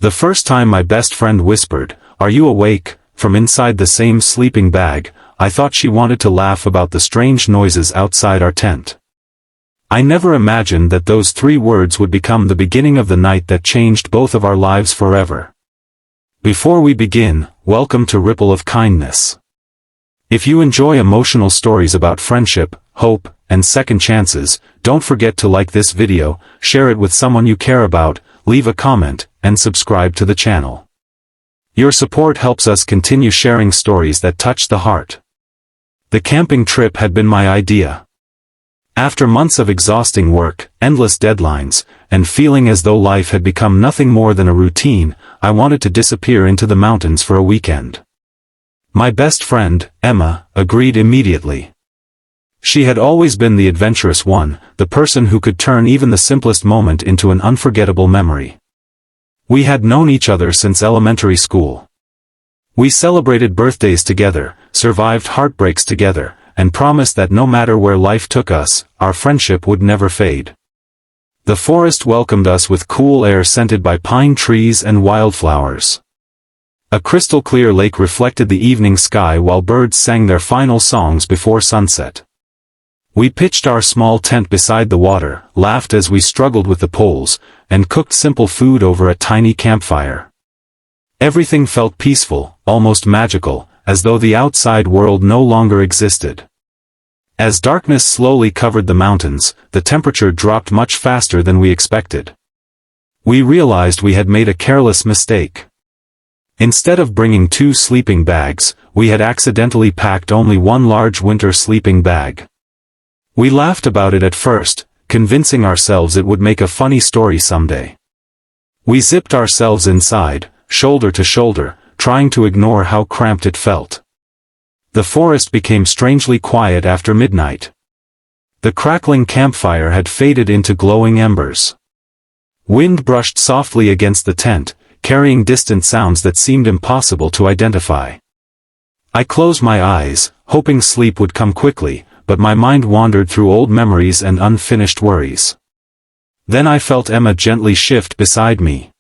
The first time my best friend whispered, "Are you awake?" from inside the same sleeping bag, I thought she wanted to laugh about the strange noises outside our tent. I never imagined that those 3 words would become the beginning of the night that changed both of our lives forever. Before we begin, welcome to Ripple of Kindness. If you enjoy emotional stories about friendship, hope, and second chances, don't forget to like this video, share it with someone you care about, leave a comment, and subscribe to the channel. Your support helps us continue sharing stories that touch the heart. The camping trip had been my idea. After months of exhausting work, endless deadlines, and feeling as though life had become nothing more than a routine, I wanted to disappear into the mountains for a weekend. My best friend, Emma, agreed immediately. She had always been the adventurous one, the person who could turn even the simplest moment into an unforgettable memory. We had known each other since elementary school. We celebrated birthdays together, survived heartbreaks together, and promised that no matter where life took us, our friendship would never fade. The forest welcomed us with cool air scented by pine trees and wildflowers. A crystal-clear lake reflected the evening sky while birds sang their final songs before sunset. We pitched our small tent beside the water, laughed as we struggled with the poles, and cooked simple food over a tiny campfire. Everything felt peaceful, almost magical, as though the outside world no longer existed. As darkness slowly covered the mountains, the temperature dropped much faster than we expected. We realized we had made a careless mistake. Instead of bringing 2 sleeping bags, we had accidentally packed only one large winter sleeping bag. We laughed about it at first, convincing ourselves it would make a funny story someday. We zipped ourselves inside, shoulder to shoulder, trying to ignore how cramped it felt. The forest became strangely quiet after midnight. The crackling campfire had faded into glowing embers. Wind brushed softly against the tent, carrying distant sounds that seemed impossible to identify. I closed my eyes, hoping sleep would come quickly, but my mind wandered through old memories and unfinished worries. Then I felt Emma gently shift beside me.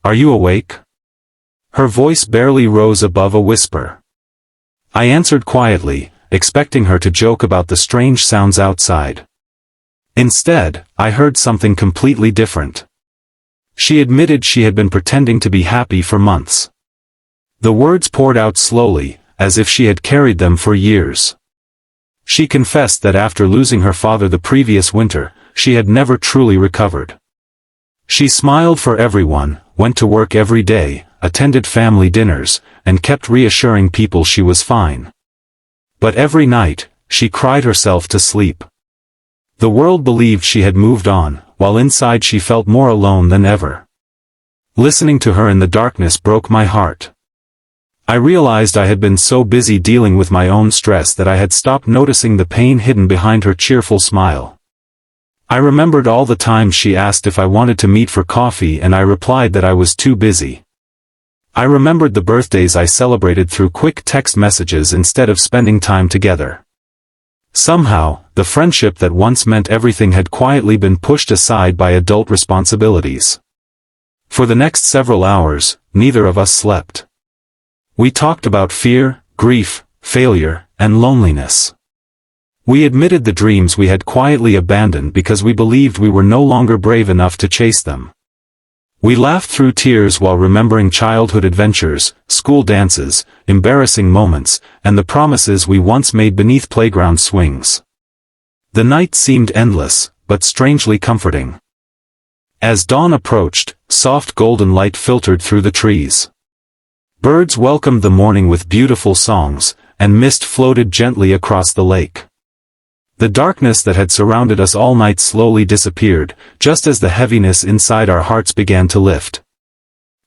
"Are you awake?" Her voice barely rose above a whisper. I answered quietly, expecting her to joke about the strange sounds outside. Instead, I heard something completely different. She admitted she had been pretending to be happy for months. The words poured out slowly, as if she had carried them for years. She confessed that after losing her father the previous winter, she had never truly recovered. She smiled for everyone, went to work every day, attended family dinners, and kept reassuring people she was fine. But every night, she cried herself to sleep. The world believed she had moved on, while inside she felt more alone than ever. Listening to her in the darkness broke my heart. I realized I had been so busy dealing with my own stress that I had stopped noticing the pain hidden behind her cheerful smile. I remembered all the times she asked if I wanted to meet for coffee and I replied that I was too busy. I remembered the birthdays I celebrated through quick text messages instead of spending time together. Somehow, the friendship that once meant everything had quietly been pushed aside by adult responsibilities. For the next several hours, neither of us slept. We talked about fear, grief, failure, and loneliness. We admitted the dreams we had quietly abandoned because we believed we were no longer brave enough to chase them. We laughed through tears while remembering childhood adventures, school dances, embarrassing moments, and the promises we once made beneath playground swings. The night seemed endless, but strangely comforting. As dawn approached, soft golden light filtered through the trees. Birds welcomed the morning with beautiful songs, and mist floated gently across the lake. The darkness that had surrounded us all night slowly disappeared, just as the heaviness inside our hearts began to lift.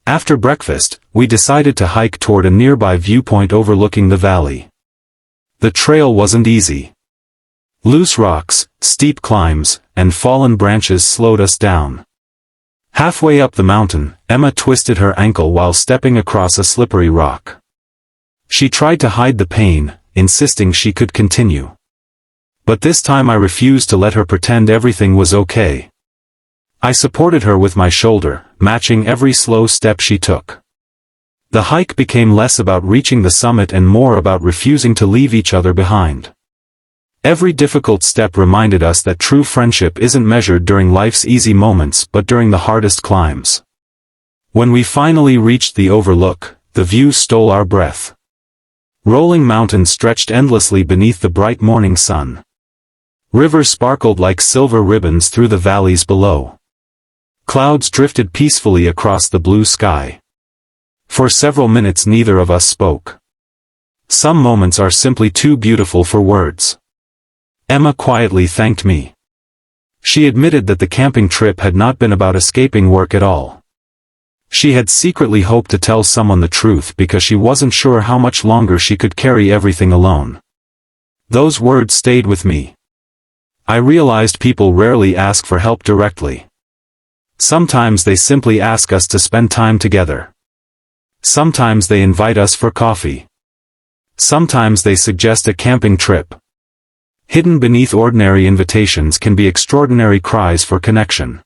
After breakfast, we decided to hike toward a nearby viewpoint overlooking the valley. The trail wasn't easy. Loose rocks, steep climbs, and fallen branches slowed us down. Halfway up the mountain, Emma twisted her ankle while stepping across a slippery rock. She tried to hide the pain, insisting she could continue. But this time I refused to let her pretend everything was okay. I supported her with my shoulder, matching every slow step she took. The hike became less about reaching the summit and more about refusing to leave each other behind. Every difficult step reminded us that true friendship isn't measured during life's easy moments but during the hardest climbs. When we finally reached the overlook, the view stole our breath. Rolling mountains stretched endlessly beneath the bright morning sun. Rivers sparkled like silver ribbons through the valleys below. Clouds drifted peacefully across the blue sky. For several minutes neither of us spoke. Some moments are simply too beautiful for words. Emma quietly thanked me. She admitted that the camping trip had not been about escaping work at all. She had secretly hoped to tell someone the truth because she wasn't sure how much longer she could carry everything alone. Those words stayed with me. I realized people rarely ask for help directly. Sometimes they simply ask us to spend time together. Sometimes they invite us for coffee. Sometimes they suggest a camping trip. Hidden beneath ordinary invitations can be extraordinary cries for connection.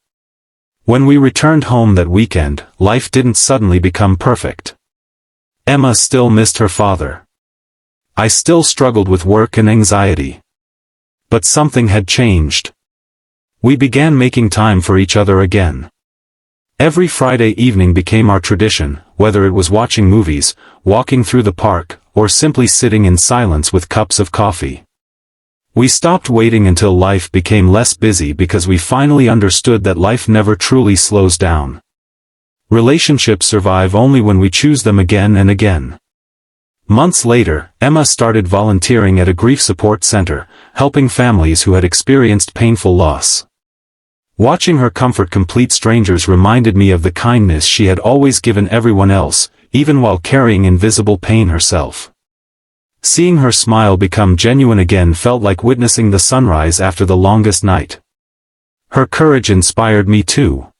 When we returned home that weekend, life didn't suddenly become perfect. Emma still missed her father. I still struggled with work and anxiety. But something had changed. We began making time for each other again. Every Friday evening became our tradition, whether it was watching movies, walking through the park, or simply sitting in silence with cups of coffee. We stopped waiting until life became less busy because we finally understood that life never truly slows down. Relationships survive only when we choose them again and again. Months later, Emma started volunteering at a grief support center, helping families who had experienced painful loss. Watching her comfort complete strangers reminded me of the kindness she had always given everyone else, even while carrying invisible pain herself. Seeing her smile become genuine again felt like witnessing the sunrise after the longest night. Her courage inspired me too.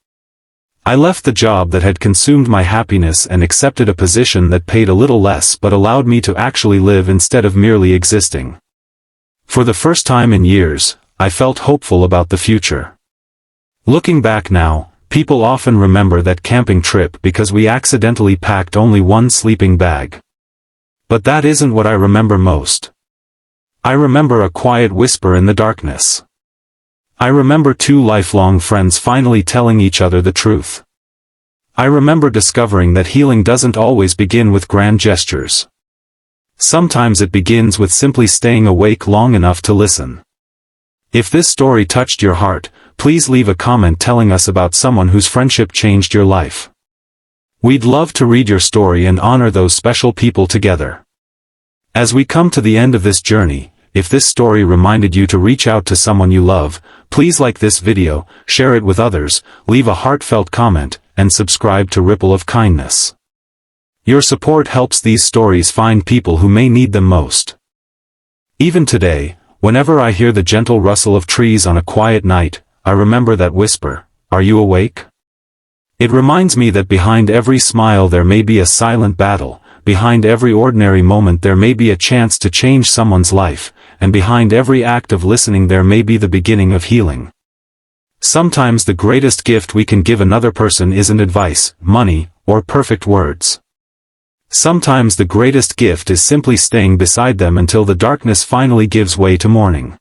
I left the job that had consumed my happiness and accepted a position that paid a little less but allowed me to actually live instead of merely existing. For the first time in years, I felt hopeful about the future. Looking back now, people often remember that camping trip because we accidentally packed only one sleeping bag. But that isn't what I remember most. I remember a quiet whisper in the darkness. I remember two lifelong friends finally telling each other the truth. I remember discovering that healing doesn't always begin with grand gestures. Sometimes it begins with simply staying awake long enough to listen. If this story touched your heart, please leave a comment telling us about someone whose friendship changed your life. We'd love to read your story and honor those special people together. As we come to the end of this journey, if this story reminded you to reach out to someone you love, please like this video, share it with others, leave a heartfelt comment, and subscribe to Ripple of Kindness. Your support helps these stories find people who may need them most. Even today, whenever I hear the gentle rustle of trees on a quiet night, I remember that whisper, "Are you awake?" It reminds me that behind every smile there may be a silent battle, behind every ordinary moment there may be a chance to change someone's life, and behind every act of listening there may be the beginning of healing. Sometimes the greatest gift we can give another person isn't advice, money, or perfect words. Sometimes the greatest gift is simply staying beside them until the darkness finally gives way to morning.